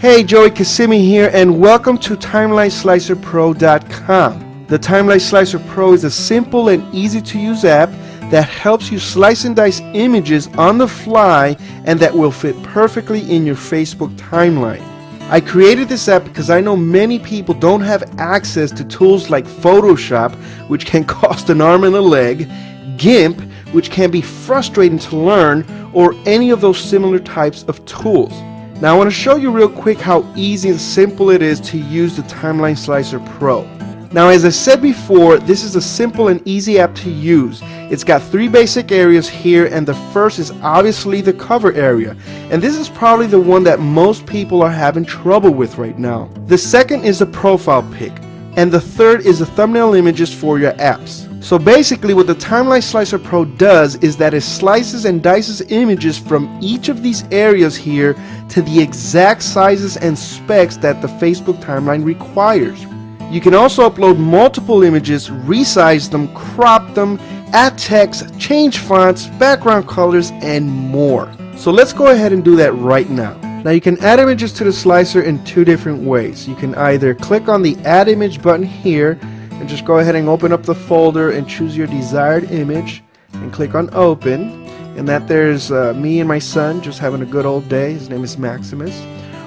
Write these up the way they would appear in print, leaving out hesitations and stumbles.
Hey, Joey Kissimmee here, and welcome to TimelineSlicerPro.com. The Timeline Slicer Pro is a simple and easy to use app that helps you slice and dice images on the fly and that will fit perfectly in your Facebook timeline. I created this app because I know many people don't have access to tools like Photoshop, which can cost an arm and a leg, GIMP, which can be frustrating to learn, or any of those similar types of tools. Now I want to show you real quick how easy and simple it is to use the Timeline Slicer Pro. Now, as I said before, this is a simple and easy app to use. It's got three basic areas here, and the first is obviously the cover area. And this is probably the one that most people are having trouble with right now. The second is the profile pic. And the third is the thumbnail images for your apps. So basically what the Timeline Slicer Pro does is that it slices and dices images from each of these areas here to the exact sizes and specs that the Facebook timeline requires. You can also upload multiple images, resize them, crop them, add text, change fonts, background colors, and more. So let's go ahead and do that right now. Now you can add images to the slicer in two different ways. You can either click on the Add Image button here and just go ahead and open up the folder and choose your desired image and click on Open. And that there's me and my son just having a good old day. His name is Maximus.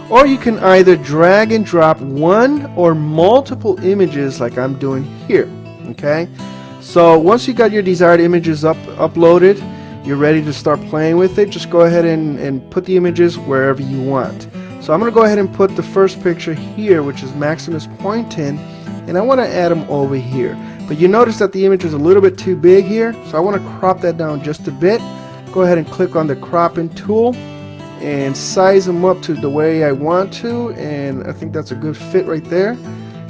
Or you can either drag and drop one or multiple images like I'm doing here. Okay? So once you got your desired images uploaded, you're ready to start playing with it, just go ahead and put the images wherever you want. So I'm going to go ahead and put the first picture here, which is Maximus pointing, and I want to add him over here. But you notice that the image is a little bit too big here, so I want to crop that down just a bit. Go ahead and click on the cropping tool and size them up to the way I want to, and I think that's a good fit right there.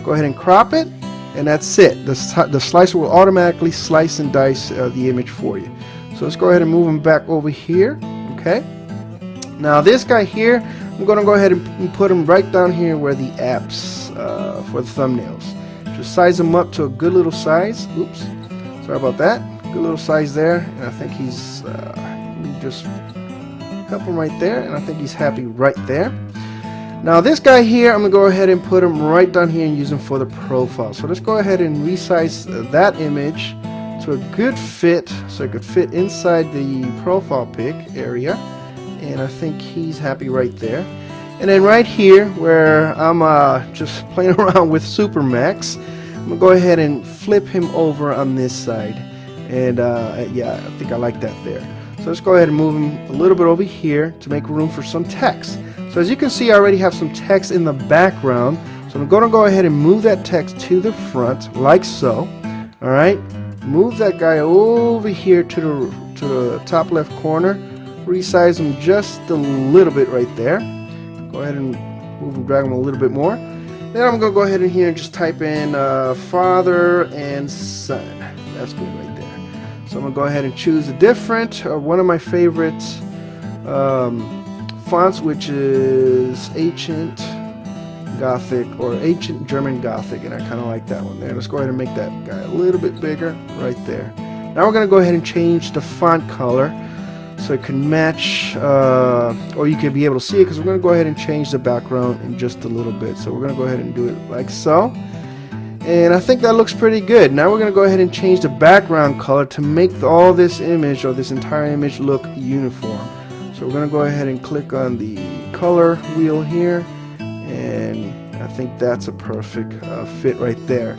Go ahead and crop it, and that's it. The slicer will automatically slice and dice the image for you. So let's go ahead and move him back over here. Okay. Now this guy here, I'm going to go ahead and put him right down here where the apps for the thumbnails. Just size him up to a good little size. Oops. Sorry about that. Good little size there. And I think he's, let me just help him right there. And I think he's happy right there. Now this guy here, I'm going to go ahead and put him right down here and use him for the profile. So let's go ahead and resize that image to a good fit, so it could fit inside the profile pic area, and I think he's happy right there. And then right here where I'm just playing around with Supermax, I'm gonna go ahead and flip him over on this side, and yeah, I think I like that there. So let's go ahead and move him a little bit over here to make room for some text. So as you can see, I already have some text in the background, so I'm gonna go ahead and move that text to the front like so. All right. Move that guy over here to the top left corner. Resize him just a little bit right there. Go ahead and move and drag him a little bit more. Then I'm going to go ahead in here and just type in father and son. That's good right there. So I'm going to go ahead and choose a different, one of my favorite fonts, which is Ancient Gothic or Ancient German Gothic, and I kind of like that one there. Let's go ahead and make that guy a little bit bigger right there. Now we're going to go ahead and change the font color so it can match, or you can be able to see it, because we're going to go ahead and change the background in just a little bit. So we're going to go ahead and do it like so, and I think that looks pretty good. Now we're going to go ahead and change the background color to make all this image, or this entire image, look uniform. So we're going to go ahead and click on the color wheel here, and I think that's a perfect fit right there.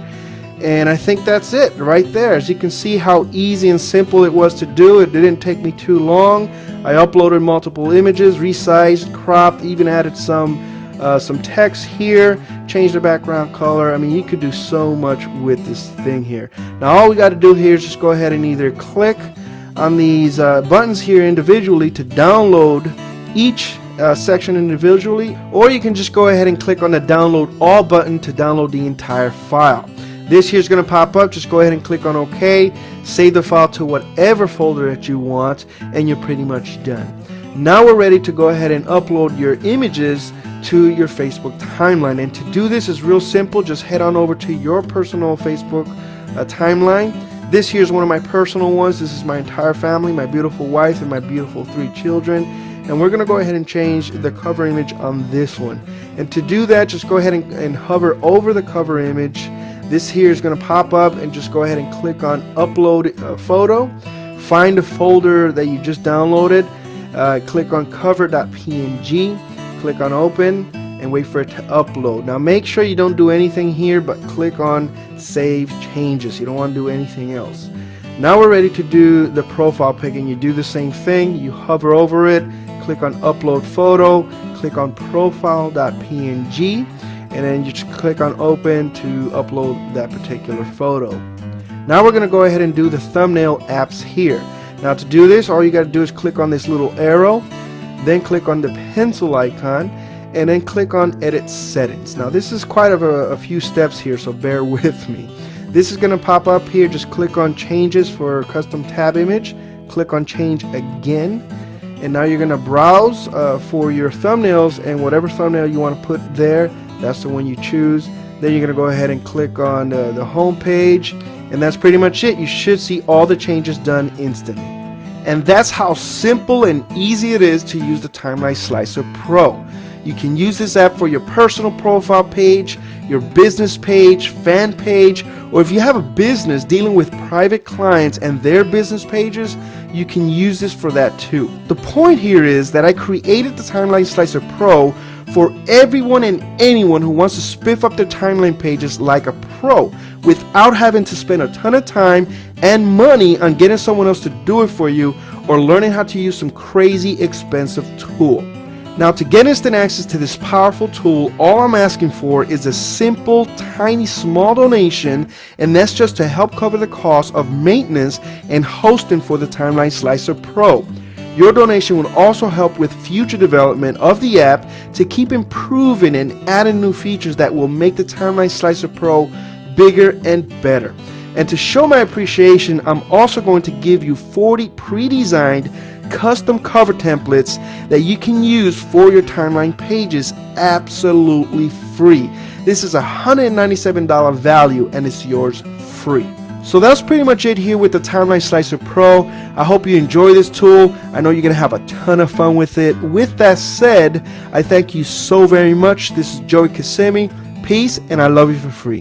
And I think that's it right there. As you can see how easy and simple it was to do. It didn't take me too long. I uploaded multiple images, resized, cropped, even added some text here, changed the background color. I mean, you could do so much with this thing here. Now all we got to do here is just go ahead and either click on these buttons here individually to download each section individually, or you can just go ahead and click on the download all button to download the entire file. This here is going to pop up. Just go ahead and click on OK, save the file to whatever folder that you want, and you're pretty much done. Now we're ready to go ahead and upload your images to your Facebook timeline. And to do this is real simple. Just head on over to your personal Facebook timeline. This here is one of my personal ones. This is my entire family, my beautiful wife and my beautiful 3 children. and we're going to go ahead and change the cover image on this one. And to do that, just go ahead and hover over the cover image. This here is going to pop up, and just go ahead and click on upload photo. Find the folder that you just downloaded, click on cover.png, click on open, and wait for it to upload. Now make sure you don't do anything here, but click on save changes. You don't want to do anything else. Now we're ready to do the profile pic, and you do the same thing. You hover over it, click on upload photo, click on profile.png, and then you just click on open to upload that particular photo. Now we're going to go ahead and do the thumbnail apps here. Now to do this, all you got to do is click on this little arrow, then click on the pencil icon, and then click on edit settings. Now this is quite a few steps here, so bear with me. This is going to pop up here. Just click on changes for custom tab image, click on change again, and now you're going to browse for your thumbnails, and whatever thumbnail you want to put there, that's the one you choose. Then you're going to go ahead and click on the home page, and that's pretty much it. You should see all the changes done instantly. And that's how simple and easy it is to use the Timeline Slicer Pro. You can use this app for your personal profile page, your business page, fan page, or if you have a business dealing with private clients and their business pages, you can use this for that too. The point here is that I created the Timeline Slicer Pro for everyone and anyone who wants to spiff up their timeline pages like a pro without having to spend a ton of time and money on getting someone else to do it for you or learning how to use some crazy expensive tool. Now to get instant access to this powerful tool, all I'm asking for is a simple, tiny, small donation, and that's just to help cover the cost of maintenance and hosting for the Timeline Slicer Pro. Your donation will also help with future development of the app to keep improving and adding new features that will make the Timeline Slicer Pro bigger and better. And to show my appreciation, I'm also going to give you 40 pre-designed custom cover templates that you can use for your timeline pages absolutely free. This is a $197 value, and it's yours free. So that's pretty much it here with the Timeline Slicer Pro. I hope you enjoy this tool. I know you're going to have a ton of fun with it. With that said, I thank you so very much. This is Joey Kissimmee. Peace, and I love you for free.